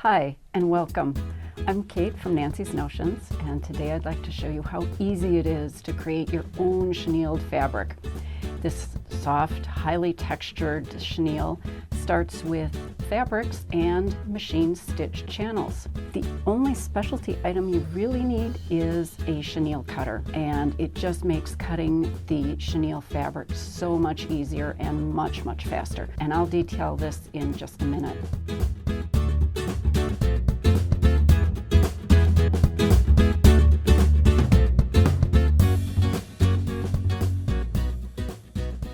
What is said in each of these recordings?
Hi and welcome. I'm Kate from Nancy's Notions, and today I'd like to show you how easy it is to create your own chenilled fabric. This soft, highly textured chenille starts with fabrics and machine stitch channels. The only specialty item you really need is a chenille cutter, and it just makes cutting the chenille fabric so much easier and much faster. And I'll detail this in just a minute.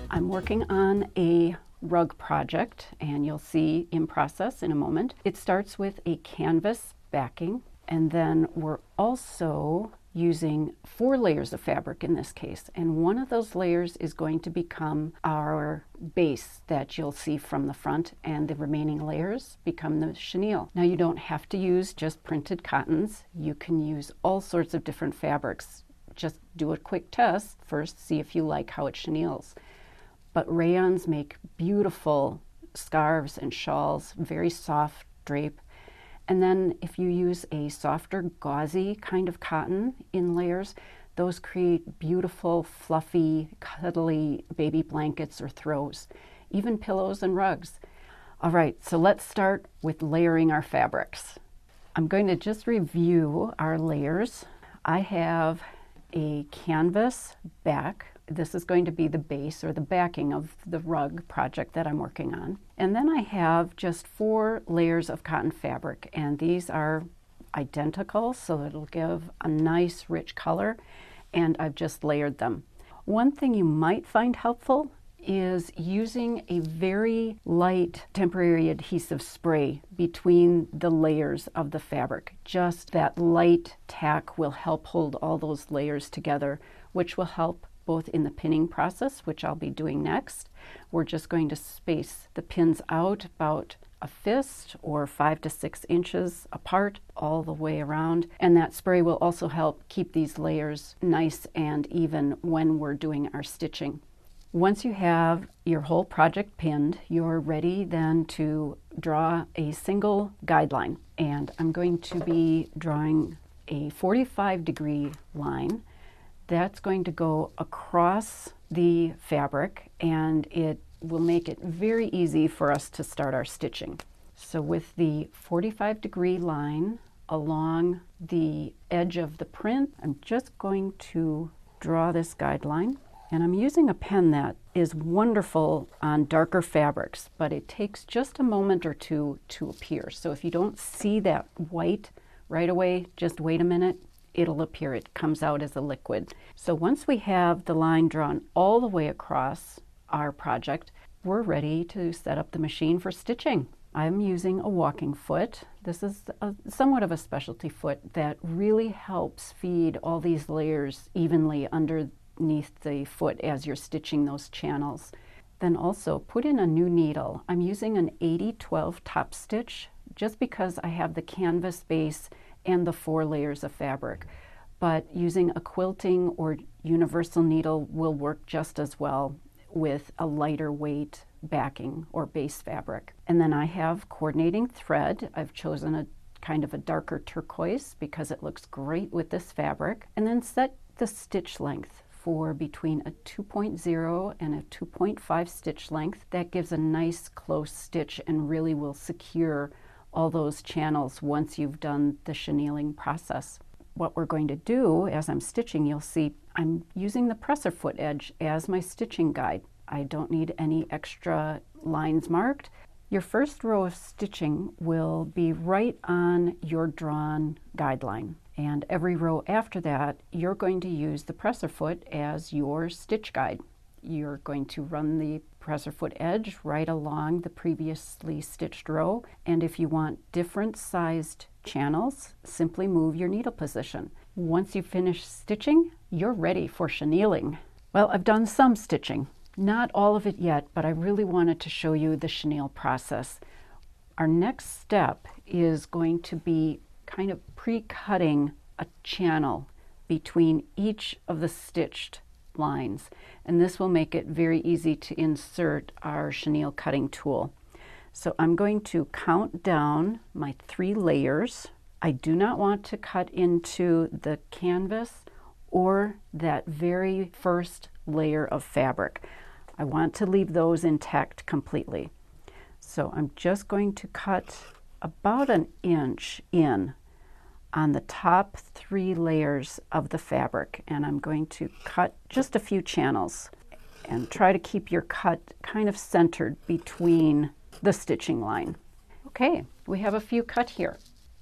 I'm working on a rug project, and you'll see in process in a moment. It starts with a canvas backing, and then we're also using 4 layers of fabric in this case, and one of those layers is going to become our base that you'll see from the front, and the remaining layers become the chenille. Now, you don't have to use just printed cottons. You can use all sorts of different fabrics. Just do a quick test first, see if you like how it chenilles. But rayons make beautiful scarves and shawls, very soft drape. And then if you use a softer, gauzy kind of cotton in layers, those create beautiful, fluffy, cuddly baby blankets or throws, even pillows and rugs. All right, so let's start with layering our fabrics. I'm going to just review our layers. I have a canvas back. This is going to be the base or the backing of the rug project that I'm working on. And then I have just 4 layers of cotton fabric, and these are identical, so it'll give a nice rich color, and I've just layered them. One thing you might find helpful is using a very light temporary adhesive spray between the layers of the fabric. Just that light tack will help hold all those layers together, which will help both in the pinning process, which I'll be doing next. We're just going to space the pins out about a fist or 5 to 6 inches apart all the way around. And that spray will also help keep these layers nice and even when we're doing our stitching. Once you have your whole project pinned, you're ready then to draw a single guideline. And I'm going to be drawing a 45-degree line. That's going to go across the fabric, and it will make it very easy for us to start our stitching. So with the 45-degree line along the edge of the print, I'm just going to draw this guideline. And I'm using a pen that is wonderful on darker fabrics, but it takes just a moment or two to appear. So if you don't see that white right away, just wait a minute. It'll appear. It comes out as a liquid. So once we have the line drawn all the way across our project, we're ready to set up the machine for stitching. I'm using a walking foot. This is somewhat of a specialty foot that really helps feed all these layers evenly underneath the foot as you're stitching those channels. Then also put in a new needle. I'm using an 80-12 top stitch just because I have the canvas base and the 4 layers of fabric. But using a quilting or universal needle will work just as well with a lighter weight backing or base fabric. And then I have coordinating thread. I've chosen a kind of a darker turquoise because it looks great with this fabric. And then set the stitch length for between a 2.0 and a 2.5 stitch length. That gives a nice close stitch and really will secure all those channels once you've done the chenilling process. What we're going to do as I'm stitching, you'll see I'm using the presser foot edge as my stitching guide. I don't need any extra lines marked. Your first row of stitching will be right on your drawn guideline, and every row after that you're going to use the presser foot as your stitch guide. You're going to run the presser foot edge right along the previously stitched row, and if you want different sized channels, simply move your needle position. Once you finish stitching, you're ready for chenilling. Well, I've done some stitching, not all of it yet, but I really wanted to show you the chenille process. Our next step is going to be kind of pre-cutting a channel between each of the stitched lines, and this will make it very easy to insert our chenille cutting tool. So I'm going to count down my 3 layers. I do not want to cut into the canvas or that very first layer of fabric. I want to leave those intact completely. So I'm just going to cut about 1 inch in on the top 3 layers of the fabric, and I'm going to cut just a few channels and try to keep your cut kind of centered between the stitching line. Okay, we have a few cut here.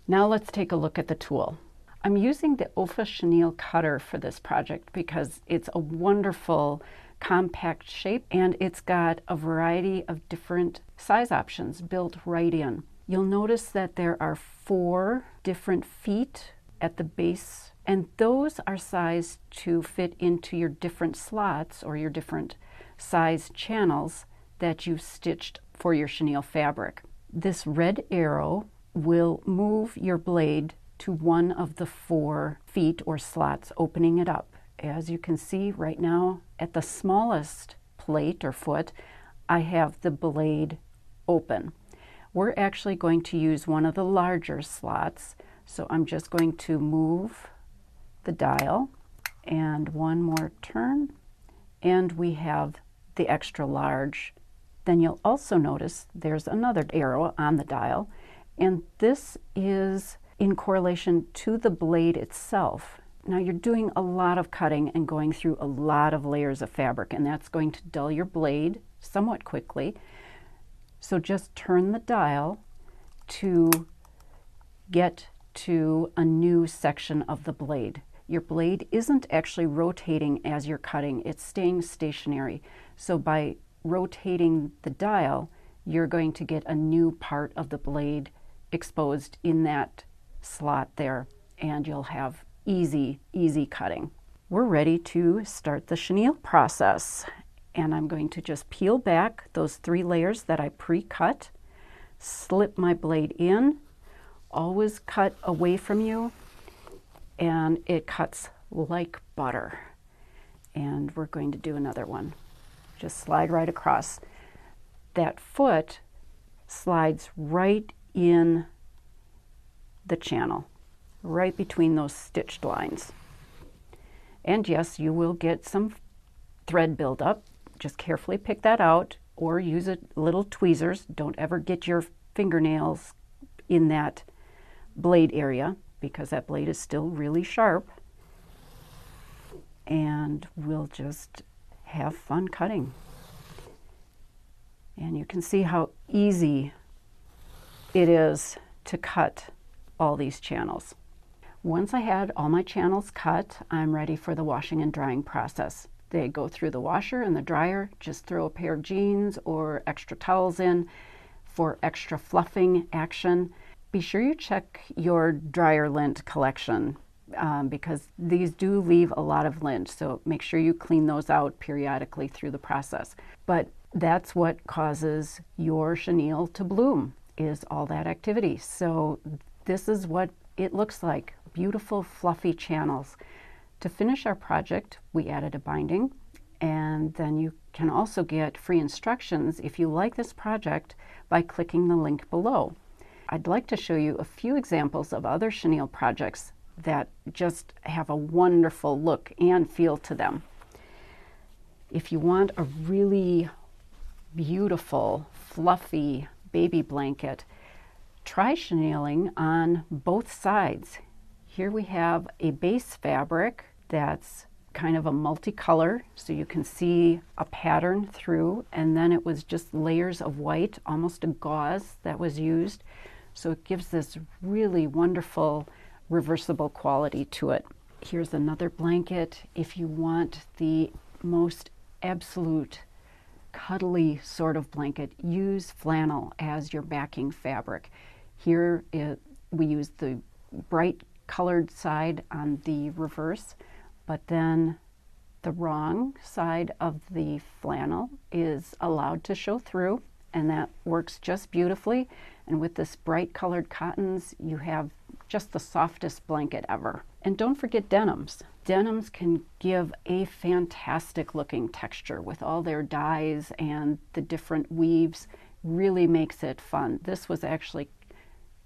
Now let's take a look at the tool. I'm using the Ofa Chenille cutter for this project because it's a wonderful compact shape and it's got a variety of different size options built right in. You'll notice that there are 4 different feet at the base, and those are sized to fit into your different slots or your different size channels that you've stitched for your chenille fabric. This red arrow will move your blade to one of the 4 feet or slots, opening it up. As you can see right now, at the smallest plate or foot, I have the blade open. We're actually going to use one of the larger slots, so I'm just going to move the dial and one more turn, and we have the extra large. Then you'll also notice there's another arrow on the dial, and this is in correlation to the blade itself. Now you're doing a lot of cutting and going through a lot of layers of fabric, and that's going to dull your blade somewhat quickly. So just turn the dial to get to a new section of the blade. Your blade isn't actually rotating as you're cutting, it's staying stationary. So by rotating the dial, you're going to get a new part of the blade exposed in that slot there, and you'll have easy cutting. We're ready to start the chenille process, and I'm going to just peel back those 3 layers that I pre-cut, slip my blade in, always cut away from you, and it cuts like butter. And we're going to do another one. Just slide right across. That foot slides right in the channel, right between those stitched lines. And yes, you will get some thread buildup. Just carefully pick that out, or use little tweezers. Don't ever get your fingernails in that blade area because that blade is still really sharp. And we'll just have fun cutting. And you can see how easy it is to cut all these channels. Once I had all my channels cut, I'm ready for the washing and drying process. They go through the washer and the dryer. Just throw a pair of jeans or extra towels in for extra fluffing action. Be sure you check your dryer lint collection because these do leave a lot of lint, so make sure you clean those out periodically through the process. But that's what causes your chenille to bloom, is all that activity. So this is what it looks like, beautiful fluffy channels. To finish our project, we added a binding, and then you can also get free instructions if you like this project by clicking the link below. I'd like to show you a few examples of other chenille projects that just have a wonderful look and feel to them. If you want a really beautiful, fluffy baby blanket, try chenilling on both sides. Here we have a base fabric that's kind of a multicolor, so you can see a pattern through, and then it was just layers of white, almost a gauze that was used. So it gives this really wonderful reversible quality to it. Here's another blanket. If you want the most absolute cuddly sort of blanket, use flannel as your backing fabric. Here we use the bright colored side on the reverse, but then the wrong side of the flannel is allowed to show through, and that works just beautifully. And with this bright colored cottons, you have just the softest blanket ever. And don't forget denims. Denims can give a fantastic looking texture with all their dyes and the different weaves. really makes it fun. This was actually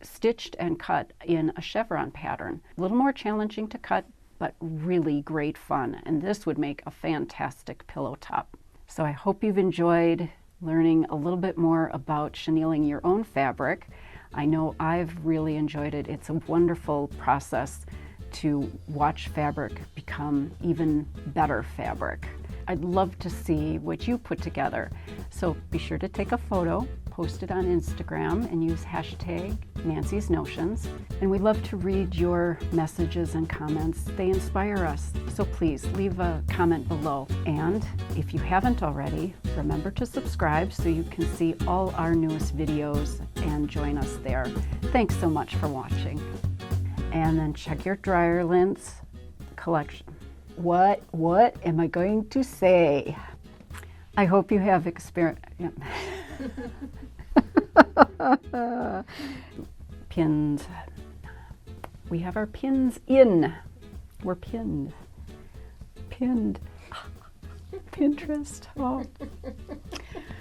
stitched and cut in a chevron pattern. A little more challenging to cut, but really great fun. And this would make a fantastic pillow top. So I hope you've enjoyed learning a little bit more about chenilling your own fabric. I know I've really enjoyed it. It's a wonderful process to watch fabric become even better fabric. I'd love to see what you put together. So be sure to take a photo, post it on Instagram, and use hashtag Nancy's Notions. And we love to read your messages and comments. They inspire us. So please leave a comment below. And if you haven't already, remember to subscribe so you can see all our newest videos and join us there. Thanks so much for watching. And then check your dryer lengths collection. What am I going to say? I hope you have experience. Pins. We have our pins in. We're pinned. Pinned. Pinterest. Oh.